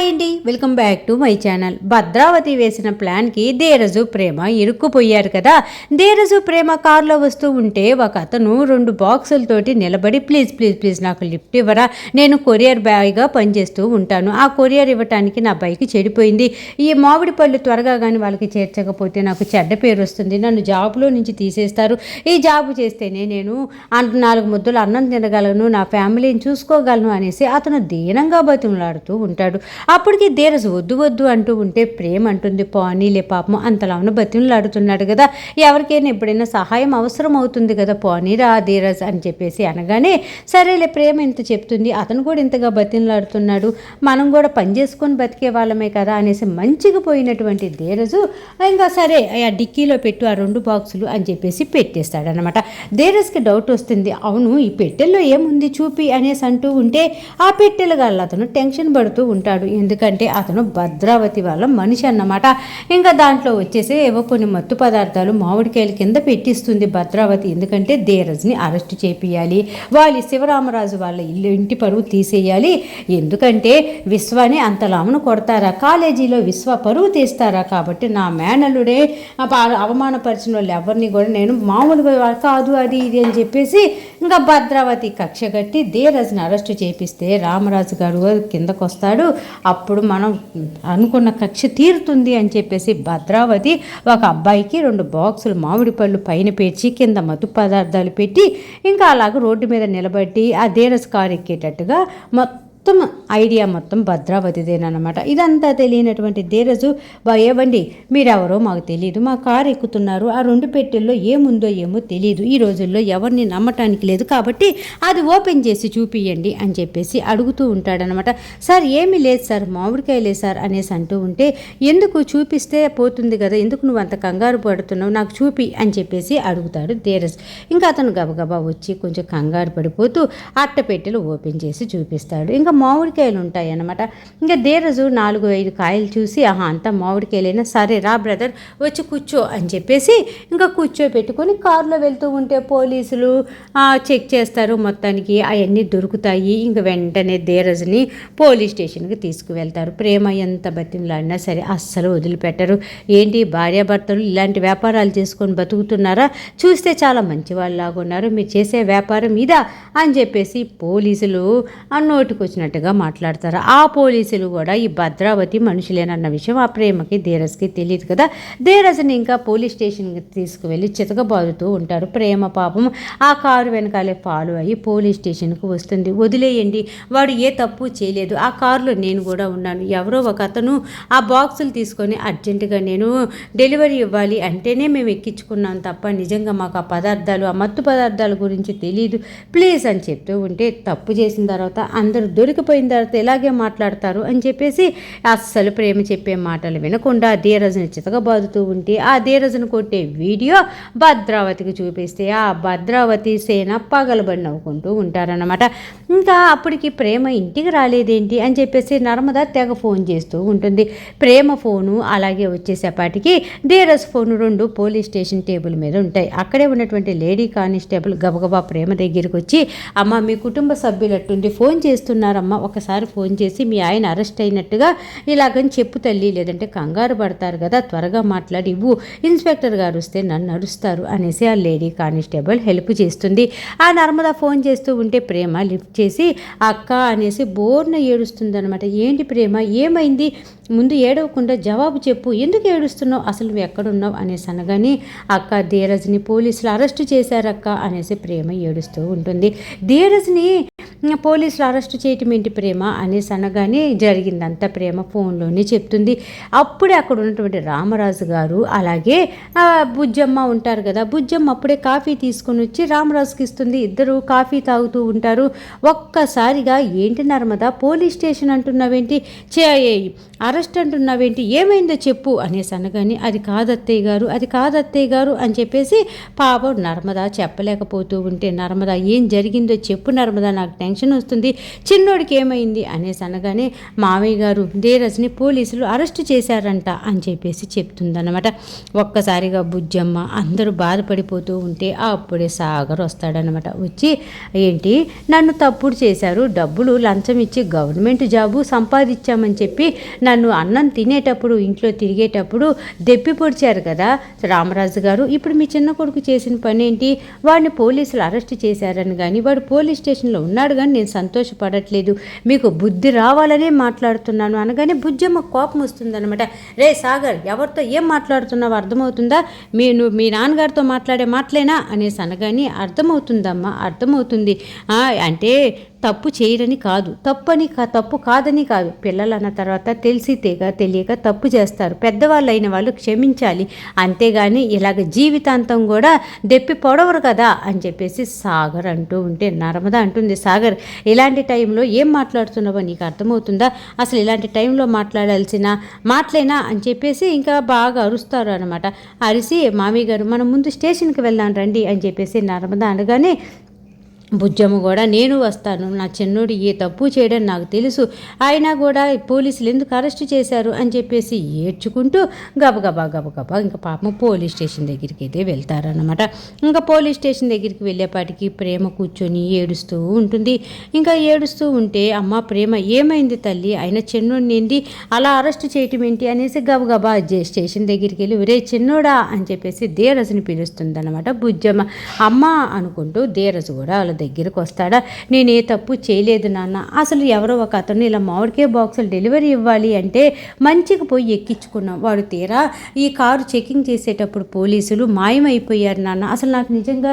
Hi అండి, welcome back to my channel. Bhadravati వేసిన ప్లాన్కి ధీరజు ప్రేమ ఇరుక్కుపోయారు కదా. ధీరజు ప్రేమ కారులో వస్తూ ఉంటే ఒక అతను 2 బాక్సులతోటి నిలబడి ప్లీజ్ ప్లీజ్ ప్లీజ్ నాకు లిఫ్ట్ ఇవ్వరా, నేను కొరియర్ బాయ్గా పనిచేస్తూ ఉంటాను, ఆ కొరియర్ ఇవ్వటానికి నా బైక్ చెడిపోయింది, ఈ మామిడి పళ్ళు త్వరగా కానీ వాళ్ళకి చేర్చకపోతే నాకు చెడ్డ పేరు వస్తుంది, నన్ను జాబ్లో నుంచి తీసేస్తారు, ఈ జాబు చేస్తేనే నేను 4 ముద్దలు అన్నం తినగలను, నా ఫ్యామిలీని చూసుకోగలను అనేసి అతను దీనంగా బతిమలాడుతూ ఉంటాడు. అప్పటికి ధీరజ్ వద్దు వద్దు అంటూ ఉంటే ప్రేమ అంటుంది, పోనీలే పాపం అంతలాను బతిమలాడుతున్నాడు కదా, ఎవరికైనా ఎప్పుడైనా సహాయం అవసరం అవుతుంది కదా, పోనీరా ధీరజ్ అని చెప్పేసి అనగానే సరేలే ప్రేమ ఇంత చెప్తుంది, అతను కూడా ఇంతగా బతిమలాడుతున్నాడు, మనం కూడా పని చేసుకొని బతికే వాళ్ళమే కదా అనేసి మంచిగా పోయినటువంటి ధీరజు ఇంకా సరే ఆ డిక్కీలో పెట్టు ఆ 2 బాక్సులు అని చెప్పేసి పెట్టేస్తాడనమాట. ధీరజ్కి డౌట్ వస్తుంది, అవును ఈ పెట్టెల్లో ఏముంది చూపి అనేసి అంటూ ఉంటే ఆ పెట్టెలు గల్ల అతను టెన్షన్ పడుతూ ఉంటాడు. ఎందుకంటే అతను భద్రావతి వాళ్ళ మనిషి అన్నమాట. ఇంకా దాంట్లో వచ్చేసి ఏవో కొన్ని మత్తు పదార్థాలు మామిడికాయల కింద పెట్టిస్తుంది భద్రావతి. ఎందుకంటే ధీరజ్ని అరెస్ట్ చేపియాలి, వాళ్ళ శివరామరాజు వాళ్ళ ఇంటి పరువు తీసేయాలి, ఎందుకంటే విశ్వాని అంతలామును కొడతారా, కాలేజీలో విశ్వ పరువు తీస్తారా, కాబట్టి నా మేనలుడే అవమానపరిచిన వాళ్ళు ఎవరిని కూడా నేను మామూలుగా కాదు అది ఇది అని చెప్పేసి ఇంకా భద్రావతి కక్ష కట్టి ధీరజ్ని అరెస్ట్ చేపిస్తే రామరాజు గారు కిందకు వస్తాడు. అప్పుడు మనం అనుకున్న కక్ష తీరుతుంది అని చెప్పేసి భద్రావతి ఒక అబ్బాయికి 2 బాక్సులు మామిడి పళ్ళు పైన పేర్చి కింద మత్తు పదార్థాలు పెట్టి ఇంకా అలాగ రోడ్డు మీద నిలబడి ఆ ధీరజ్ కారు ఎక్కేటట్టుగా మొత్తం ఐడియా మొత్తం భద్రావతిదేనమాట. ఇదంతా తెలియనటువంటి ధీరజు ఏవండి మీరెవరో మాకు తెలియదు, మా కారు ఎక్కుతున్నారు, ఆ 2 పెట్టెల్లో ఏముందో ఏమో తెలియదు, ఈ రోజుల్లో ఎవరిని నమ్మటానికి లేదు, కాబట్టి అది ఓపెన్ చేసి చూపియండి అని చెప్పేసి అడుగుతూ ఉంటాడనమాట. సార్ ఏమీ లేదు సార్, మామిడికాయలే సార్ అనేసి అంటూ ఉంటే ఎందుకు చూపిస్తే పోతుంది కదా, ఎందుకు నువ్వు అంత కంగారు పడుతున్నావు, నాకు చూపి అని చెప్పేసి అడుగుతాడు ధీరజ్. ఇంకా అతను గబగబా వచ్చి కొంచెం కంగారు పడిపోతూ అట్ట పెట్టెలు ఓపెన్ చేసి చూపిస్తాడు. ఇంకా మామిడికాయలు ఉంటాయి అన్నమాట. ఇంకా ధీరజు 4-5 కాయలు చూసి అంతా మామిడికాయలైనా సరే రా బ్రదర్ వచ్చి కూర్చో అని చెప్పేసి ఇంకా కూర్చోబెట్టుకొని కారులో వెళ్తూ ఉంటే పోలీసులు చెక్ చేస్తారు, మొత్తానికి అవన్నీ దొరుకుతాయి. ఇంకా వెంటనే ధీరజ్ని పోలీస్ స్టేషన్కి తీసుకువెళ్తారు. ప్రేమ ఎంత బతిమలాడినా సరే అస్సలు వదిలిపెట్టరు. ఏంటి భార్యాభర్తలు ఇలాంటి వ్యాపారాలు చేసుకొని బతుకుతున్నారా, చూస్తే చాలా మంచి వాళ్ళలాగా ఉన్నారు, మీరు చేసే వ్యాపారం ఇదా అని చెప్పేసి పోలీసులు నోటికి వచ్చినట్టుగా మాట్లాడతారు. ఆ పోలీసులు కూడా ఈ భద్రావతి మనుషులేనన్న విషయం ఆ ప్రేమకి ధీరజ్కి తెలియదు కదా. ధీరజ్ని ఇంకా పోలీస్ స్టేషన్కి తీసుకువెళ్ళి చితకబాదుతూ ఉంటారు. ప్రేమ పాపం ఆ కారు వెనకాలే ఫాలో అయ్యి పోలీస్ స్టేషన్కి వస్తుంది. వదిలేయండి, వాడు ఏ తప్పు చేయలేదు, ఆ కారులో నేను కూడా ఉన్నాను, ఎవరో ఒక అతను ఆ బాక్సులు తీసుకొని అర్జెంటుగా నేను డెలివరీ ఇవ్వాలి అంటేనే మేము ఎక్కించుకున్నాం తప్ప నిజంగా మాకు ఆ పదార్థాలు ఆ మత్తు పదార్థాల గురించి తెలియదు ప్లీజ్ అని చెప్తూ ఉంటే తప్పు చేసిన తర్వాత అందరూ దొరికిపోయిన తర్వాత ఇలాగే మాట్లాడతారు అని చెప్పేసి అస్సలు ప్రేమ చెప్పే మాటలు వినకుండా ధీరజ్ని చితకబాదుతూ ఉంటే ఆ ధీరజ్ని కొట్టే వీడియో భద్రావతికి చూపిస్తే ఆ భద్రావతి సేన పగలబడి నవ్వుకుంటూ ఉంటారన్నమాట. ఇంకా అప్పటికి ప్రేమ ఇంటికి రాలేదేంటి అని చెప్పేసి నర్మద తెగ ఫోన్ చేస్తూ ఉంటుంది. ప్రేమ ఫోను అలాగే వచ్చేసేపాటికి Dheeraj phone 2 police station table మీద ఉంటాయి. అక్కడే ఉన్నటువంటి లేడీ కానిస్టేబుల్ గబగబా ప్రేమ దగ్గరికి వచ్చి అమ్మ మీ కుటుంబ సభ్యులట్టుంది ఫోన్ చేస్తున్నారమ్మా, ఒకసారి ఫోన్ చేసి మీ ఆయన అరెస్ట్ అయినట్టుగా ఇలాగని చెప్పు తల్లి, లేదంటే కంగారు పడతారు కదా, త్వరగా మాట్లాడి ఇవ్వు, ఇన్స్పెక్టర్ గారు వస్తే నన్ను అరుస్తారు అనేసి ఆ లేడీ కానిస్టేబుల్ హెల్ప్ చేస్తుంది. ఆ నర్మద ఫోన్ చేస్తూ ఉంటే ప్రేమ లిఫ్ట్ చేసి అక్క అనేసి బోర్న ఏడుస్తుంది అనమాట. ఏంటి ప్రేమ ఏమైంది, ముందు ఏడవకుండా జవాబు చెప్పు, ఎందుకు ఏడుస్తున్నావు, అసలు నువ్వు ఎక్కడున్నావు అనేసి అనగానే అక్క ధీరజ్ని పోలీసులు అరెస్ట్ చేశారక్క అనేసి ప్రేమ ఏడుస్తూ ఉంటుంది. ధీరజ్ని పోలీసులు అరెస్ట్ చేయటం ఏంటి ప్రేమ అనేసి అనగానే జరిగిందంతా ప్రేమ ఫోన్లోనే చెప్తుంది. అప్పుడే అక్కడ ఉన్నటువంటి రామరాజు గారు అలాగే బుజ్జమ్మ ఉంటారు కదా, బుజ్జమ్మ అప్పుడే కాఫీ తీసుకొని వచ్చి రామరాజుకి ఇస్తుంది. ఇద్దరు కాఫీ తాగుతూ ఉంటారు. ఒక్కసారిగా ఏంటి నర్మద పోలీస్ స్టేషన్ అంటున్నావేంటి, అరెస్ట్ అంటున్నావేంటి, ఏమైందో చెప్పు అనేసి అనగానే అది కాదత్తయ్య గారు, అది కాదత్తయ్య గారు అని చెప్పేసి పాపం నర్మద చెప్పలేకపోతూ ఉంటే నర్మద ఏం జరిగిందో చెప్పు నర్మద, నాకు టెన్షన్ వస్తుంది, చిన్నోడు చిన్నోడికి ఏమైంది అనేసి అనగానే మామయ్య గారు ధీరజ్ని పోలీసులు అరెస్ట్ చేశారంట అని చెప్పేసి చెప్తుందన్నమాట. ఒక్కసారిగా బుజ్జమ్మ అందరూ బాధపడిపోతూ ఉంటే అప్పుడే సాగర్ వస్తాడనమాట. వచ్చి ఏంటి నన్ను తప్పుడు చేశారు, డబ్బులు లంచం ఇచ్చి గవర్నమెంట్ జాబు సంపాదించామని చెప్పి నన్ను అన్నం తినేటప్పుడు ఇంట్లో తిరిగేటప్పుడు దెప్పి పొడిచారు కదా రామరాజు గారు, ఇప్పుడు మీ చిన్న కొడుకు చేసిన పని ఏంటి? వాడిని పోలీసులు అరెస్ట్ చేశారని కానీ వాడు పోలీస్ స్టేషన్లో ఉన్నాడు కానీ నేను సంతోషపడట్లేదు, మీకు బుద్ధి రావాలనే మాట్లాడుతున్నాను అనగానే బుజ్జమ్మ కోపం వస్తుందన్నమాట. రే సాగర్, ఎవరితో ఏం మాట్లాడుతున్నావు అర్థమవుతుందా? మీ నాన్నగారితో మాట్లాడే మాటలేనా అనేసి అనగానే అర్థమవుతుందమ్మా, అర్థమవుతుంది. అంటే తప్పు చేయరని కాదు, తప్పు కాదని కాదు, పిల్లలు అన్న తర్వాత తెలియక తప్పు చేస్తారు, పెద్దవాళ్ళు అయిన వాళ్ళు క్షమించాలి, అంతేగాని ఇలాగ జీవితాంతం కూడా దెప్పి పొడవరు కదా అని చెప్పేసి సాగర్ అంటూ ఉంటే నర్మద అంటుంది, సాగర్ ఇలాంటి టైంలో ఏం మాట్లాడుతున్నావో నీకు అర్థమవుతుందా? అసలు ఇలాంటి టైంలో మాట్లాడాల్సిన మాటలేనా అని చెప్పేసి ఇంకా బాగా అరుస్తారు అనమాట. అరిసి మామయ్య గారు మనం ముందు స్టేషన్కి వెళ్దాం రండి అని చెప్పేసి నర్మద అనగానే బుజ్జమ్మ కూడా నేను వస్తాను, నా చిన్నోడు ఏ తప్పు చేయడం నాకు తెలుసు, అయినా కూడా పోలీసులు ఎందుకు అరెస్ట్ చేశారు అని చెప్పేసి ఏడ్చుకుంటూ గబగబా ఇంకా పాపం పోలీస్ స్టేషన్ దగ్గరికి అయితే వెళ్తారనమాట. ఇంకా పోలీస్ స్టేషన్ దగ్గరికి వెళ్ళేపాటికి ప్రేమ కూర్చొని ఏడుస్తూ ఉంటుంది. ఇంకా ఏడుస్తూ ఉంటే అమ్మ ప్రేమ ఏమైంది తల్లి, అయినా చిన్నోడిని ఏంది అలా అరెస్ట్ చేయటం ఏంటి అనేసి గబగబా స్టేషన్ దగ్గరికి వెళ్ళి ఒరే చిన్నోడా అని చెప్పేసి ధీరజ్ని పిలుస్తుంది అనమాట బుజ్జమ్మ. అమ్మ అనుకుంటూ ధీరజ్ కూడా వాళ్ళ దగ్గరకు వస్తాడా, నేను ఏ తప్పు చేయలేదు నాన్న, అసలు ఎవరో ఒక అతను ఇలా మామిడికాయ బాక్సులు డెలివరీ ఇవ్వాలి అంటే మంచిగా పోయి ఎక్కించుకున్నాం, వాడు తీరా ఈ కారు చెకింగ్ చేసేటప్పుడు పోలీసులు మాయమైపోయారు నాన్న, అసలు నాకు నిజంగా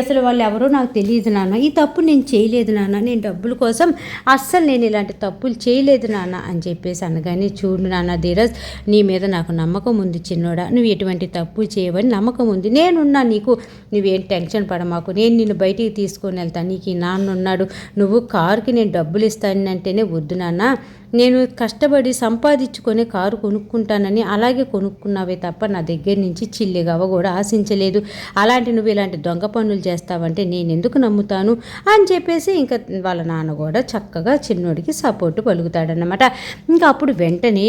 అసలు వాళ్ళు ఎవరో నాకు తెలియదు నాన్న, ఈ తప్పు నేను చేయలేదు నాన్న, నేను డబ్బుల కోసం అస్సలు నేను ఇలాంటి తప్పులు చేయలేదు నాన్న అని చెప్పేసి అనగానే చూడు నాన్న ధీరజ్, నీ మీద నాకు నమ్మకం ఉంది చిన్నోడా, నువ్వు ఎటువంటి తప్పు చేయవని నమ్మకం ఉంది, నేనున్నా నీకు, నువ్వేం టెన్షన్ పడమాకు, నేను నిన్ను బయటికి తీసుకొని వెళ్తాను, నీకు ఈ నాన్న ఉన్నాడు, నువ్వు కారుకి నేను డబ్బులు ఇస్తానంటేనే వద్దు నాన్న, నేను కష్టపడి సంపాదించుకొని కారు కొనుక్కుంటానని అలాగే కొనుక్కున్నావే తప్ప నా దగ్గర నుంచి చిల్లిగవ్వ కూడా ఆశించలేదు, అలాంటి నువ్వు ఇలాంటి దొంగ పనులు చేస్తావంటే నేను ఎందుకు నమ్ముతాను అని చెప్పేసి ఇంకా వాళ్ళ నాన్న కూడా చక్కగా చిన్నోడికి సపోర్టు పలుకుతాడనమాట. ఇంకా అప్పుడు వెంటనే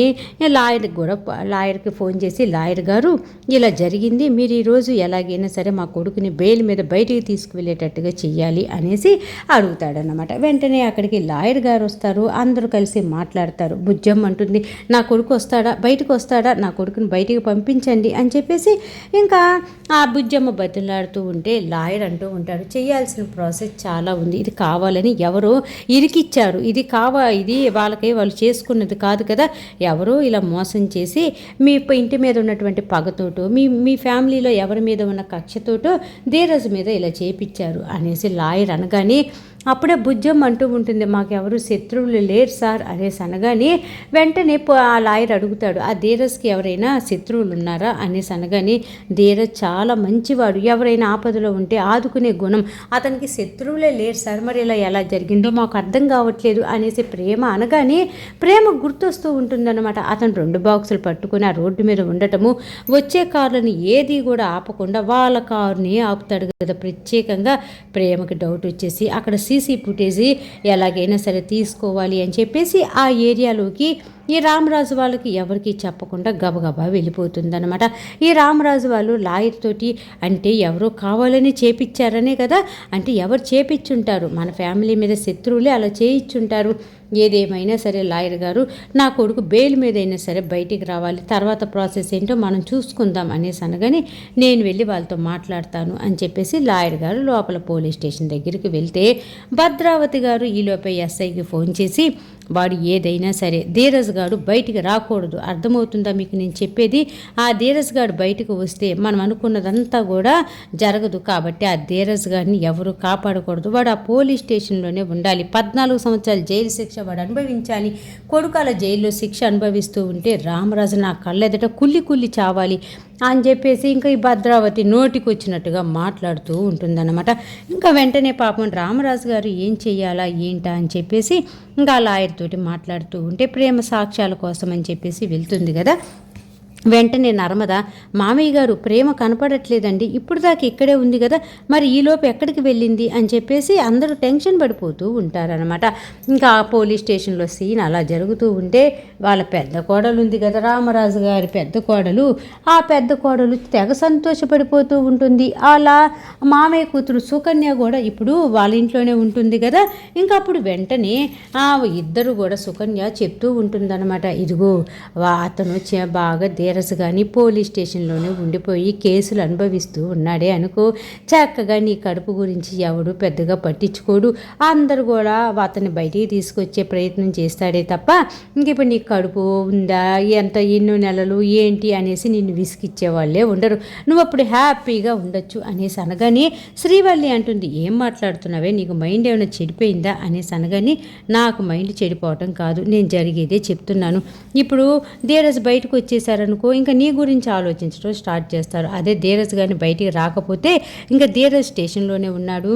లాయర్కి ఫోన్ చేసి, లాయర్ గారు ఇలా జరిగింది, మీరు ఈరోజు ఎలాగైనా సరే మా కొడుకుని బెయిల్ మీద బయటికి తీసుకువెళ్ళేటట్టుగా చెయ్యాలి అనేసి అడుగుతాడనమాట. వెంటనే అక్కడికి లాయర్ గారు వస్తారు, అందరూ కలిసి మాట్లాడతారు. బుజ్జమ్మ అంటుంది, నా కొడుకు వస్తాడా, బయటకు వస్తాడా, నా కొడుకుని బయటికి పంపించండి అని చెప్పేసి ఇంకా ఆ బుజ్జమ్మ బతిలాడుతూ ఉంటే లాయర్ అంటూ ఉంటాడు, చేయాల్సిన ప్రాసెస్ చాలా ఉంది, ఇది కావాలని ఎవరో ఇరికిచ్చారు, ఇది వాళ్ళు చేసుకున్నది కాదు కదా, ఎవరో ఇలా మోసం చేసి మీ ఇంటి మీద ఉన్నటువంటి పగతోటో మీ ఫ్యామిలీలో ఎవరి మీద ఉన్న కక్షతోటో ధీరజ్ మీద ఇలా చేపించారు అనేసి లాయర్ అనగానే అప్పుడే బుజ్జమ్మ అంటూ ఉంటుంది, మాకెవరు శత్రువులు లేరు సార్ అనేసి అనగానే వెంటనే ఆ లాయర్ అడుగుతాడు, ఆ ధీరజ్కి ఎవరైనా శత్రువులు ఉన్నారా అనేసి అనగానే ధీరజ్ చాలా మంచివాడు, ఎవరైనా ఆపదలో ఉంటే ఆదుకునే గుణం, అతనికి శత్రువులే లేరు సార్, మరి ఇలా ఎలా జరిగిందో మాకు అర్థం కావట్లేదు అనేసి ప్రేమ అనగానే ప్రేమ గుర్తొస్తూ ఉంటుందన్నమాట. అతను 2 బాక్సులు పట్టుకుని ఆ రోడ్డు మీద ఉండటము, వచ్చే కార్లని ఏది కూడా ఆపకుండా వాళ్ళ కారుని ఆపుతాడు కదా. ప్రత్యేకంగా ప్రేమకి డౌట్ వచ్చేసి అక్కడ సీసీ ఫుటేజీ ఎలాగైనా సరే తీసుకోవాలి అని చెప్పేసి ఆ ఏరియాలోకి ఈ రామరాజు వాళ్ళకి ఎవరికి చెప్పకుండా గబగబా వెళ్ళిపోతుందన్నమాట. ఈ రామరాజు వాళ్ళు లాయర్ తోటి, అంటే ఎవరో కావాలని చేపించారనే కదా, అంటే ఎవరు చేపించుంటారు, మన ఫ్యామిలీ మీద శత్రువులే అలా చేయించుంటారు, ఏదేమైనా సరే లాయర్ గారు నా కొడుకు బెయిల్ మీద అయినా సరే బయటికి రావాలి, తర్వాత ప్రాసెస్ ఏంటో మనం చూసుకుందాం అనేసి అనగానే నేను వెళ్ళి వాళ్ళతో మాట్లాడతాను అని చెప్పేసి లాయర్ గారు లోపల పోలీస్ స్టేషన్ దగ్గరికి వెళ్తే భద్రావతి గారు ఈలోపే ఎస్ఐకి ఫోన్ చేసి, వాడు ఏదైనా సరే ధీరజ్ గారు బయటికి రాకూడదు, అర్థమవుతుందా మీకు నేను చెప్పేది, ఆ ధీరజ్ గారు బయటకు వస్తే మనం అనుకున్నదంతా కూడా జరగదు, కాబట్టి ఆ ధీరజ్ గారిని ఎవరు కాపాడకూడదు, వాడు ఆ పోలీస్ స్టేషన్లోనే ఉండాలి, 14 సంవత్సరాలు జైలు శిక్ష వాడు అనుభవించాలి, కొడుకాల జైల్లో శిక్ష అనుభవిస్తూ ఉంటే రామరాజు నా కళ్ళెదట కుల్లి చావాలి అని చెప్పేసి ఇంకా ఈ భద్రావతి నోటికి వచ్చినట్టుగా మాట్లాడుతూ ఉంటుందన్నమాట. ఇంకా వెంటనే పాపం రామరాజు గారు ఏం చెయ్యాలా ఏంటా అని చెప్పేసి ఇంకా లాయర్ తోటి మాట్లాడుతూ ఉంటే ప్రేమ సాక్ష్యాల కోసం అని చెప్పేసి వెళ్తుంది కదా. వెంటనే నర్మద, మామయ్య గారు ప్రేమ కనపడట్లేదండి, ఇప్పుడు దాకా ఇక్కడే ఉంది కదా, మరి ఈలోపు ఎక్కడికి వెళ్ళింది అని చెప్పేసి అందరూ టెన్షన్ పడిపోతూ ఉంటారనమాట. ఇంకా పోలీస్ స్టేషన్లో సీన్ అలా జరుగుతూ ఉంటే వాళ్ళ పెద్ద కోడలు ఉంది కదా, రామరాజు గారి పెద్ద కోడలు, ఆ పెద్ద కోడలు తెగ సంతోషపడిపోతూ ఉంటుంది. అలా మామయ్య కూతురు సుకన్య కూడా ఇప్పుడు వాళ్ళ ఇంట్లోనే ఉంటుంది కదా. ఇంకా అప్పుడు వెంటనే ఇద్దరు కూడా సుకన్య చెప్తూ ఉంటుందన్నమాట, ఇదిగో అతను బాగా కానీ పోలీస్ స్టేషన్లోనే ఉండిపోయి కేసులు అనుభవిస్తూ ఉన్నాడే అనుకో, చక్కగా నీ కడుపు గురించి ఎవడు పెద్దగా పట్టించుకోడు, అందరూ కూడా అతన్ని బయటికి తీసుకొచ్చే ప్రయత్నం చేస్తాడే తప్ప ఇంక ఇప్పుడు నీ కడుపు ఉందా, ఎన్నో నెలలు ఏంటి అనేసి నిన్ను విసిగిచ్చే వాళ్ళే ఉండరు, నువ్వు అప్పుడు హ్యాపీగా ఉండొచ్చు అనేసి అనగానే శ్రీవల్లి అంటుంది, ఏం మాట్లాడుతున్నావే, నీకు మైండ్ ఏమైనా చెడిపోయిందా అనేసి అనగానే, నాకు మైండ్ చెడిపోవటం కాదు, నేను జరిగేదే చెప్తున్నాను. ఇప్పుడు ధీరజ్ బయటకు వచ్చేసారనుకో, ఇంకా నీ గురించి ఆలోచించడం స్టార్ట్ చేస్తారు. అదే ధీరజ్ గారిని బయటికి రాకపోతే ఇంకా ధీరజ్ స్టేషన్లోనే ఉన్నాడు,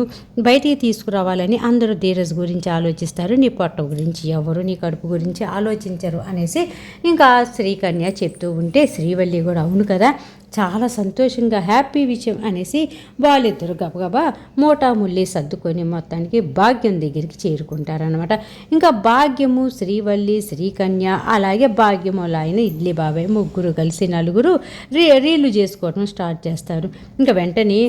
బయటికి తీసుకురావాలని అందరూ ధీరజ్ గురించి ఆలోచిస్తారు, నీ పొట్ట గురించి ఎవరు నీ కడుపు గురించి ఆలోచించరు అనేసి ఇంకా శ్రీకన్య చెప్తూ ఉంటే శ్రీవల్లి కూడా అవును కదా, చాలా సంతోషంగా హ్యాపీ విషయం అనేసి వాళ్ళిద్దరు గబగబా మోటాముల్లి సర్దుకొని మొత్తానికి భాగ్యం దగ్గరికి చేరుకుంటారనమాట. ఇంకా భాగ్యము, శ్రీవల్లి, శ్రీకన్య అలాగే భాగ్యముల ఆయన ఇడ్లీ బాబాయ్ ముగ్గురు కలిసి నలుగురు రీళ్లు చేసుకోవడం స్టార్ట్ చేస్తారు. ఇంకా వెంటనే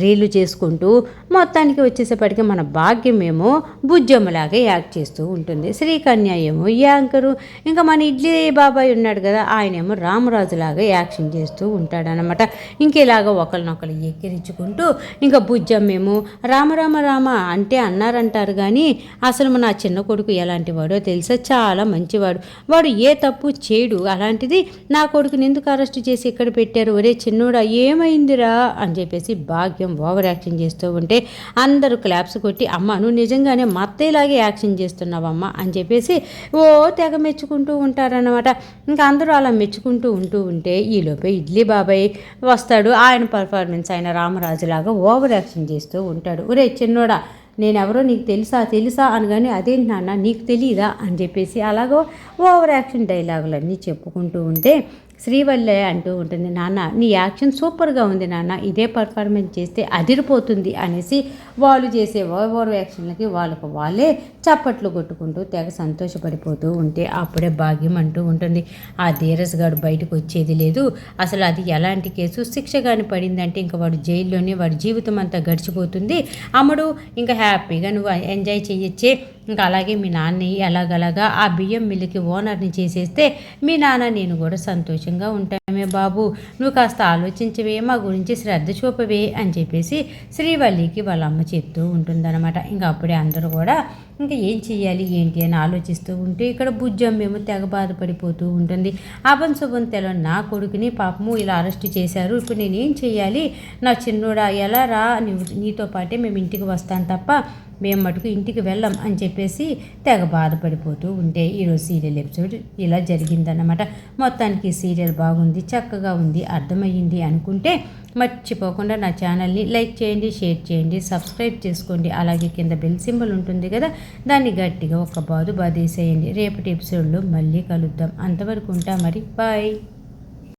రీళ్లు చేసుకుంటూ మొత్తానికి వచ్చేసేపటికి మన భాగ్యమేమో బుజ్జమ్మలాగా యాక్ట్ చేస్తూ ఉంటుంది, శ్రీకన్య ఏమో యాంకరు, ఇంకా మన ఇడ్లీ బాబాయ్ ఉన్నాడు కదా ఆయనేమో రామరాజులాగా యాక్షన్ చేస్తూ ఉంటాడనమాట. ఇంకేలాగా ఒకరినొకరు ఎక్కిరించుకుంటూ ఇంకా బుజ్జమ్మేమో రామ అంటే అన్నారంటారు కానీ అసలు నా చిన్న కొడుకు ఎలాంటి వాడో తెలుసా, చాలా మంచివాడు, వాడు ఏ తప్పు చేయడు, అలాంటిది నా కొడుకుని ఎందుకు అరెస్ట్ చేసి ఇక్కడ పెట్టారు, ఒరే చిన్నోడా ఏమైందిరా అని చెప్పేసి భాగ్యం ఓవర్ యాక్షన్ చేస్తూ ఉంటే అందరూ క్లాప్స్ కొట్టి, అమ్మ నువ్వు నిజంగానే మత్తేలాగే యాక్షన్ చేస్తున్నావమ్మా అని చెప్పేసి తెగ మెచ్చుకుంటూ ఉంటారనమాట. ఇంకా అందరూ అలా మెచ్చుకుంటూ ఉంటే ఈలోపే ఇడ్లీ బాబాయ్ వస్తాడు, ఆయన పర్ఫార్మెన్స్ ఆయన రామరాజులాగా ఓవర్ యాక్షన్ చేస్తూ ఉంటాడు, ఒరే చిన్నోడా నేనెవరో నీకు తెలుసా అనగానే అదేంటి నాన్న నీకు తెలియదా అని చెప్పేసి అలాగో ఓవర్ యాక్షన్ డైలాగులన్నీ చెప్పుకుంటూ ఉంటే శ్రీవల్లే అంటూ ఉంటుంది, నాన్న నీ యాక్షన్ సూపర్గా ఉంది నాన్న, ఇదే పర్ఫార్మెన్స్ చేస్తే అదిరిపోతుంది అనేసి వాళ్ళు చేసే ఓవర్ యాక్షన్లకి వాళ్ళే చప్పట్లు కొట్టుకుంటూ తెగ సంతోషపడిపోతూ ఉంటే అప్పుడే భాగ్యం అంటూ ఉంటుంది, ఆ ధీరజ్ గారు బయటకు వచ్చేది లేదు, అసలు అది ఎలాంటి కేసు, శిక్ష కానీ పడిందంటే ఇంకా వాడు జైల్లోనే వాడి జీవితం అంతా గడిచిపోతుంది, అమ్ముడు ఇంకా హ్యాపీగా నువ్వు ఎంజాయ్ చేయొచ్చే, ఇంకా అలాగే మీ నాన్నని ఎలాగలాగా ఆ బియ్యం మిల్లుకి ఓనర్ని చేసేస్తే మీ నాన్న నేను కూడా సంతోషంగా ఉంటామే బాబు, నువ్వు కాస్త ఆలోచించవే, మా గురించి శ్రద్ధ చూపవే అని చెప్పేసి శ్రీవల్లికి వాళ్ళ అమ్మ చెప్తూ ఉంటుందన్నమాట. ఇంకా అప్పుడే అందరూ కూడా ఇంకా ఏం చెయ్యాలి ఏంటి అని ఆలోచిస్తూ ఉంటే ఇక్కడ బుజ్జమ్మేమో తెగ బాధపడిపోతూ ఉంటుంది, అభంశుభం తెల నా కొడుకుని పాపము ఇలా అరెస్ట్ చేశారు, ఇప్పుడు నేనేం చెయ్యాలి, నా చిన్నోడా ఎలా రా, నీతో పాటే మేము ఇంటికి వస్తాను తప్ప మేము మటుకు ఇంటికి వెళ్ళాం అని చెప్పేసి తెగ బాధపడిపోతూ ఉంటే ఈరోజు సీరియల్ ఎపిసోడ్ ఇలా జరిగిందన్నమాట. మొత్తానికి సీరియల్ బాగుంది, చక్కగా ఉంది, అర్థమయ్యింది అనుకుంటే మర్చిపోకుండా నా ఛానల్ని లైక్ చేయండి, షేర్ చేయండి, సబ్స్క్రైబ్ చేసుకోండి, అలాగే కింద బెల్ సింబల్ ఉంటుంది కదా దాన్ని గట్టిగా ఒక బాదేసేయండి. రేపటి ఎపిసోడ్లో మళ్ళీ కలుద్దాం, అంతవరకు ఉంటా మరి, బాయ్.